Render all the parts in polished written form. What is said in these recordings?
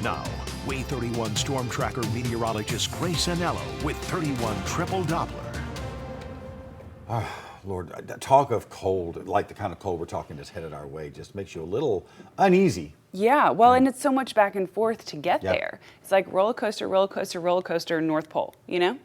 Now, Way 31 Storm Tracker meteorologist Grace Anello with 31 Triple Doppler. Lord, talk of cold, like the kind of cold we're talking that's headed our way, just makes you a little uneasy. Yeah, well, and it's so much back and forth to get Yep. there. It's like roller coaster, roller coaster, roller coaster, North Pole, you know?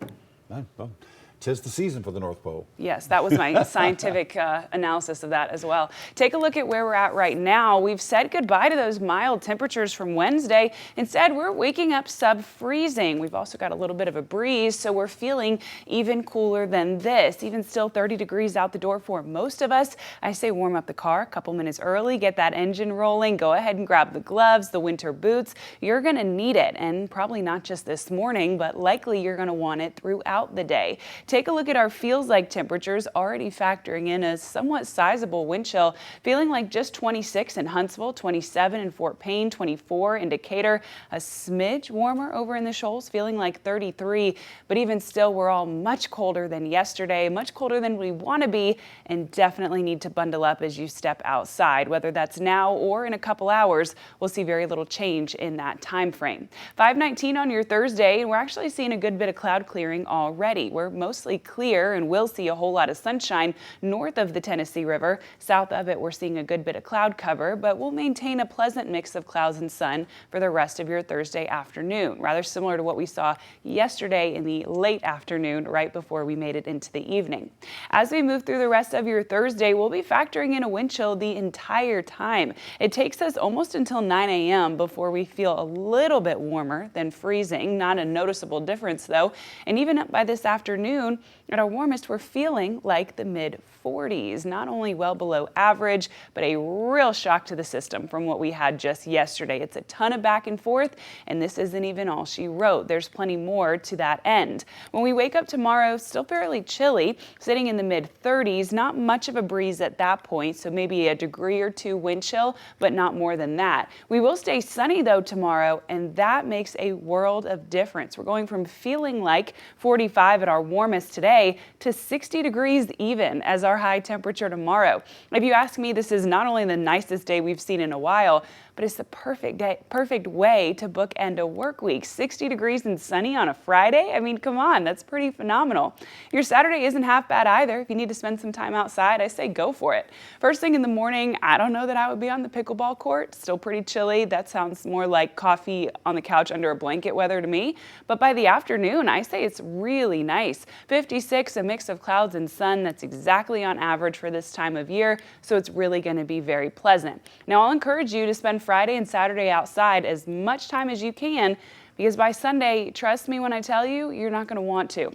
Well, 'tis the season for the North Pole. Yes, that was my scientific analysis of that as well. Take a look at where we're at right now. We've said goodbye to those mild temperatures from Wednesday. Instead, we're waking up sub-freezing. We've also got a little bit of a breeze, so we're feeling even cooler than this. Even still 30 degrees out the door for most of us. I say warm up the car a couple minutes early, get that engine rolling, go ahead and grab the gloves, the winter boots. You're going to need it, and probably not just this morning, but likely you're going to want it throughout the day. Take a look at our feels like temperatures, already factoring in a somewhat sizable wind chill, feeling like just 26 in Huntsville, 27 in Fort Payne, 24 in Decatur, a smidge warmer over in the Shoals, feeling like 33, but even still, we're all much colder than yesterday, much colder than we want to be, and definitely need to bundle up as you step outside. Whether that's now or in a couple hours, we'll see very little change in that time frame. 5:19 on your Thursday, and we're actually seeing a good bit of cloud clearing already. We're mostly clear and we'll see a whole lot of sunshine north of the Tennessee River. South of it, we're seeing a good bit of cloud cover, but we'll maintain a pleasant mix of clouds and sun for the rest of your Thursday afternoon, rather similar to what we saw yesterday in the late afternoon right before we made it into the evening. As we move through the rest of your Thursday, we'll be factoring in a wind chill the entire time. It takes us almost until 9 a.m. before we feel a little bit warmer than freezing. Not a noticeable difference though, and even up by this afternoon, at our warmest, we're feeling like the mid-40s, not only well below average, but a real shock to the system from what we had just yesterday. It's a ton of back and forth, and this isn't even all she wrote. There's plenty more to that end. When we wake up tomorrow, still fairly chilly, sitting in the mid-30s, not much of a breeze at that point, so maybe a degree or two wind chill, but not more than that. We will stay sunny though tomorrow, and that makes a world of difference. We're going from feeling like 45 at our warmest today to 60 degrees even as our high temperature tomorrow. If you ask me, this is not only the nicest day we've seen in a while, but it's the perfect way to bookend a work week. 60 degrees and sunny on a Friday? I mean, come on, that's pretty phenomenal. Your Saturday isn't half bad either. If you need to spend some time outside, I say go for it. First thing in the morning, I don't know that I would be on the pickleball court. Still pretty chilly. That sounds more like coffee on the couch under a blanket weather to me. But by the afternoon, I say it's really nice. 56, a mix of clouds and sun. That's exactly on average for this time of year, so it's really going to be very pleasant. Now, I'll encourage you to spend Friday and Saturday outside as much time as you can, because by Sunday, trust me when I tell you, you're not going to want to.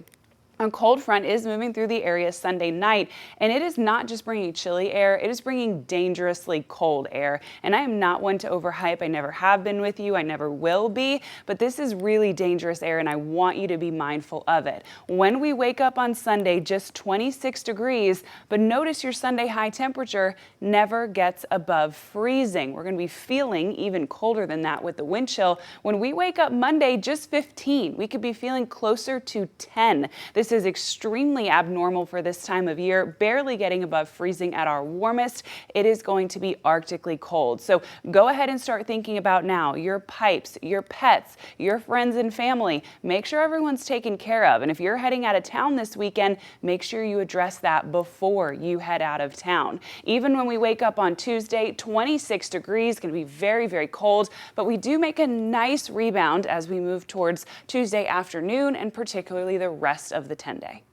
A cold front is moving through the area Sunday night, and it is not just bringing chilly air, it is bringing dangerously cold air. And I am not one to overhype. I never have been with you. I never will be. But this is really dangerous air, and I want you to be mindful of it. When we wake up on Sunday, just 26 degrees, but notice your Sunday high temperature never gets above freezing. We're going to be feeling even colder than that with the wind chill. When we wake up Monday, just 15. We could be feeling closer to 10. This is extremely abnormal for this time of year, barely getting above freezing at our warmest. It is going to be arctically cold. So go ahead and start thinking about now your pipes, your pets, your friends and family. Make sure everyone's taken care of. And if you're heading out of town this weekend, make sure you address that before you head out of town. Even when we wake up on Tuesday, 26 degrees, going to be very, very cold, but we do make a nice rebound as we move towards Tuesday afternoon and particularly the rest of the 10-day.